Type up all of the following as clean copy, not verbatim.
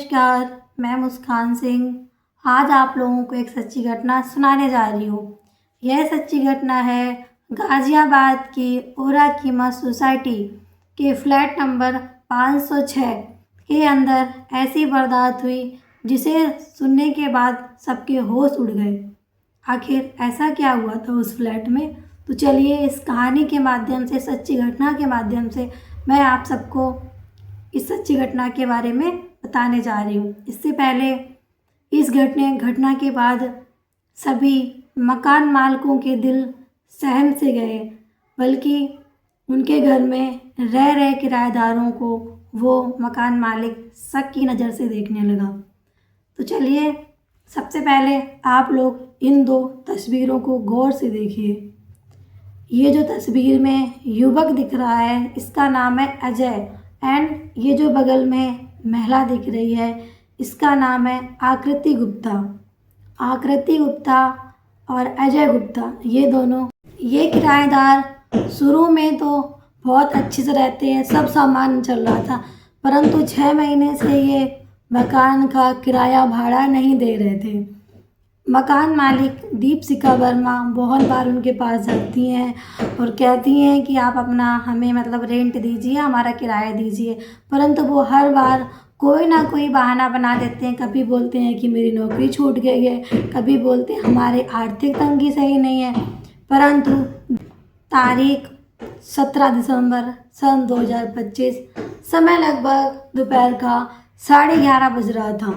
नमस्कार, मैं मुस्कान सिंह आज आप लोगों को एक सच्ची घटना सुनाने जा रही हूँ। यह सच्ची घटना है गाज़ियाबाद की ओरा कीमत सोसाइटी के फ्लैट नंबर 506 के अंदर ऐसी वारदात हुई जिसे सुनने के बाद सबके होश उड़ गए। आखिर ऐसा क्या हुआ था उस फ्लैट में? तो चलिए इस कहानी के माध्यम से, सच्ची घटना के माध्यम से मैं आप सबको इस सच्ची घटना के बारे में बताने जा रही हूँ। इससे पहले इस घटना के बाद सभी मकान मालिकों के दिल सहम से गए, बल्कि उनके घर में रह रहे किराएदारों को वो मकान मालिक शक की नज़र से देखने लगा। तो चलिए सबसे पहले आप लोग इन दो तस्वीरों को गौर से देखिए। ये जो तस्वीर में युवक दिख रहा है इसका नाम है अजय, एंड ये जो बगल में महिला दिख रही है इसका नाम है आकृति गुप्ता। आकृति गुप्ता और अजय गुप्ता ये किराएदार शुरू में तो बहुत अच्छे से रहते हैं, सब सामान चल रहा था, परंतु 6 महीने से ये मकान का किराया भाड़ा नहीं दे रहे थे। मकान मालिक दीपशिखा वर्मा बहुत बार उनके पास जाती हैं और कहती हैं कि आप अपना हमें रेंट दीजिए, हमारा किराया दीजिए, परंतु वो हर बार कोई ना कोई बहाना बना देते हैं। कभी बोलते हैं कि मेरी नौकरी छूट गई है, कभी बोलते हैं हमारी आर्थिक तंगी सही नहीं है। परंतु तारीख 17 दिसंबर सन 2025 समय लगभग दोपहर का 11:30 बज रहा था।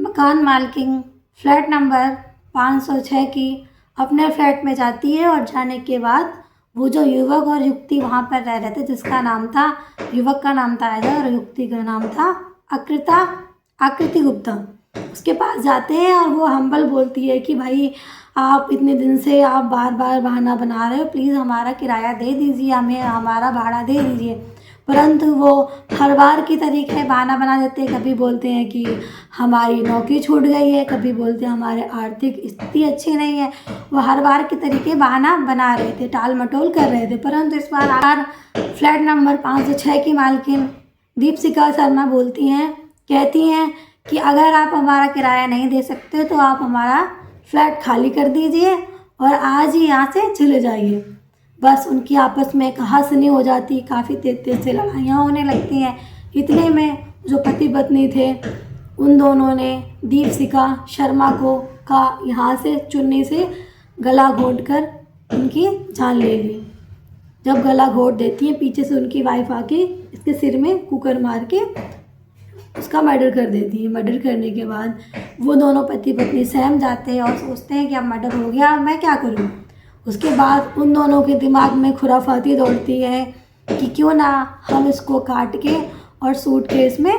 मकान मालकिन फ्लैट नंबर 506 की अपने फ्लैट में जाती है और जाने के बाद वो जो युवक और युवती वहाँ पर रह रहे थे, जिसका नाम था, युवक का नाम था अजय और युवती का नाम था आकृति गुप्ता, उसके पास जाते हैं और वो हम्बल बोलती है कि भाई आप इतने दिन से आप बार बार बहाना बना रहे हो, प्लीज़ हमारा किराया दे दीजिए, हमें हमारा भाड़ा दे दीजिए। परंतु वो हर बार की तरीके बहाना बना देते हैं। कभी बोलते हैं कि हमारी नौकरी छूट गई है, कभी बोलते हैं हमारे आर्थिक स्थिति अच्छी नहीं है। वो हर बार के तरीके बहाना बना रहे थे, टाल मटोल कर रहे थे। परंतु इस बार फ्लैट नंबर 506 की मालकिन दीपशिखा शर्मा कहती हैं कि अगर आप हमारा किराया नहीं दे सकते तो आप हमारा फ्लैट खाली कर दीजिए और आज ही यहाँ से चले जाइए। बस उनकी आपस में कहासुनी हो जाती, काफ़ी तेज से लड़ाइयाँ होने लगती हैं। इतने में जो पति पत्नी थे उन दोनों ने दीपशिखा शर्मा का यहाँ से चुन्नी से गला घोंट कर उनकी जान ले ली। जब गला घोंट देती है, पीछे से उनकी वाइफ आके इसके सिर में कुकर मार के उसका मर्डर कर देती है। मर्डर करने के बाद वो दोनों पति पत्नी सहम जाते हैं और सोचते हैं कि अब मर्डर हो गया, अब मैं क्या करूँ। उसके बाद उन दोनों के दिमाग में खुराफाती दौड़ती है कि क्यों ना हम इसको काट के और सूटकेस में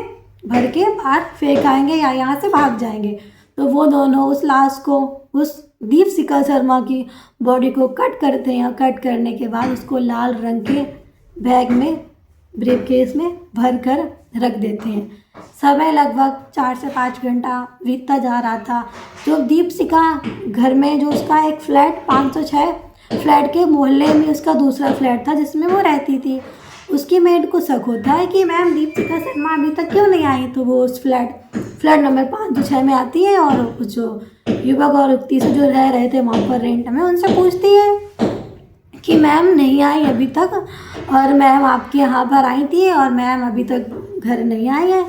भर के बाहर फेंक आएंगे या यहाँ से भाग जाएंगे। तो वो दोनों उस लाश को, उस दीपशिखा शर्मा की बॉडी को कट करते हैं। कट करने के बाद उसको लाल रंग के बैग में, ब्रीफकेस में भर कर रख देते हैं। समय लगभग 4 से 5 घंटा बीतता जा रहा था। जो दीपशिखा घर में, जो उसका एक फ्लैट 506 फ्लैट के मोहल्ले में उसका दूसरा फ्लैट था जिसमें वो रहती थी, उसकी मेड को शक होता है कि मैम दीपशिखा शर्मा अभी तक क्यों नहीं आई। तो वो उस फ्लैट नंबर 506 में आती है और जो युवक और युवती से जो रह रहे थे वहाँ पर रेंट में, उनसे पूछती है कि मैम नहीं आई अभी तक, और मैम आपके यहाँ पर आई थी और मैम अभी तक घर नहीं आई है।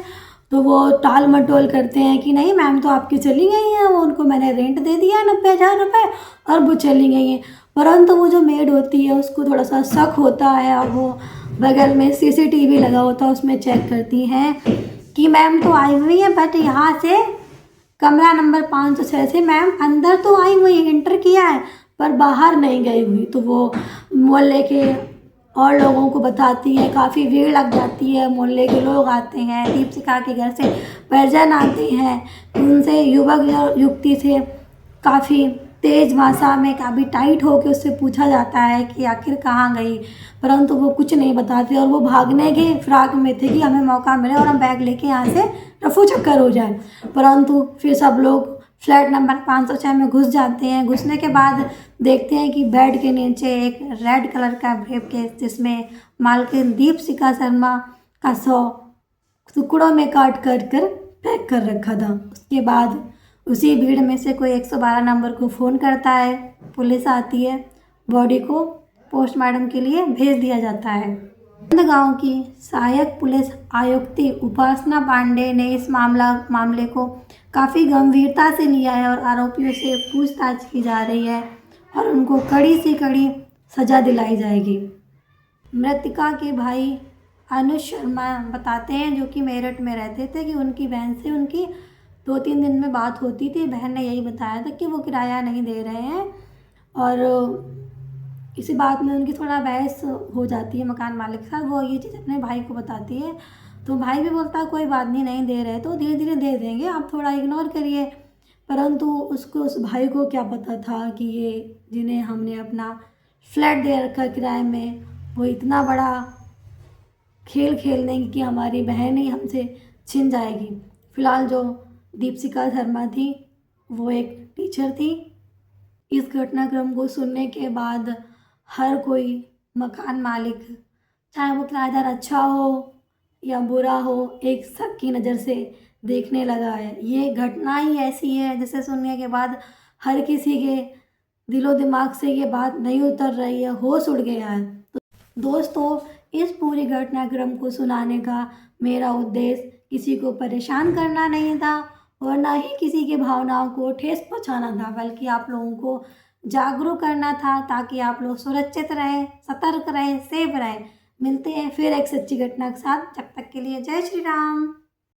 तो वो टाल मटोल करते हैं कि नहीं मैम तो आपकी चली गई हैं, वो उनको मैंने रेंट दे दिया है 90,000 रुपये और वो चली गई हैं। परंतु वो जो मेड होती है उसको थोड़ा सा शक होता है और वो बगल में CCTV लगा होता है, उसमें चेक करती हैं कि मैम तो आई हुई है, बट यहाँ से कमरा नंबर 506 से मैम अंदर तो आई हुई है, एंटर किया है, पर बाहर नहीं गई हुई। तो वो मोहल्ले के और लोगों को बताती है, काफ़ी भीड़ लग जाती है, मोहल्ले के लोग आते हैं, दीपशिखा के घर से परिजन आते हैं, उनसे युवक और युवती से काफ़ी तेज़ भाषा में, काफ़ी टाइट होकर उससे पूछा जाता है कि आखिर कहाँ गई। परंतु वो कुछ नहीं बताते और वो भागने के फिराक में थे कि हमें मौका मिले और हम बैग लेके यहाँ से रफू चक्कर हो जाए। परंतु फिर सब लोग फ्लैट नंबर 506 में घुस जाते हैं। घुसने के बाद देखते हैं कि बेड के नीचे एक रेड कलर का ब्रीफकेस जिसमें मालकिन दीपशिखा शर्मा का टुकड़ों में काट कर कर पैक कर रखा था। उसके बाद उसी भीड़ में से कोई 112 नंबर को फ़ोन करता है, पुलिस आती है, बॉडी को पोस्टमार्टम के लिए भेज दिया जाता है। गांव की सहायक पुलिस आयुक्ति उपासना पांडे ने इस मामले को काफ़ी गंभीरता से लिया है और आरोपियों से पूछताछ की जा रही है और उनको कड़ी से कड़ी सज़ा दिलाई जाएगी। मृतका के भाई अनुज शर्मा बताते हैं, जो कि मेरठ में रहते थे, कि उनकी बहन से उनकी 2-3 दिन में बात होती थी। बहन ने यही बताया था कि वो किराया नहीं दे रहे हैं और इसी बात में उनकी थोड़ा बहस हो जाती है मकान मालिक के साथ। वो ये चीज़ अपने भाई को बताती है, तो भाई भी बोलता है कोई बात नहीं, नहीं दे रहे तो धीरे धीरे दे देंगे, आप थोड़ा इग्नोर करिए। परंतु उस भाई को क्या पता था कि ये जिन्हें हमने अपना फ्लैट दे रखा किराए में, वो इतना बड़ा खेल खेल लेंगे कि हमारी बहन ही हमसे छिन जाएगी। फ़िलहाल जो दीपशिखा शर्मा थी वो एक टीचर थी। इस घटनाक्रम को सुनने के बाद हर कोई मकान मालिक, चाहे वो किराएदार अच्छा हो या बुरा हो, एक शक की नज़र से देखने लगा है। ये घटना ही ऐसी है जिसे सुनने के बाद हर किसी के दिलो दिमाग से ये बात नहीं उतर रही है, होश उड़ गया है। तो दोस्तों, इस पूरी घटनाक्रम को सुनाने का मेरा उद्देश्य किसी को परेशान करना नहीं था और ना ही किसी की भावनाओं को ठेस पहुंचाना था, बल्कि आप लोगों को जागरूक करना था ताकि आप लोग सुरक्षित रहें, सतर्क रहें, सेफ रहें। मिलते हैं फिर एक सच्ची घटना के साथ। जब तक के लिए जय श्री राम।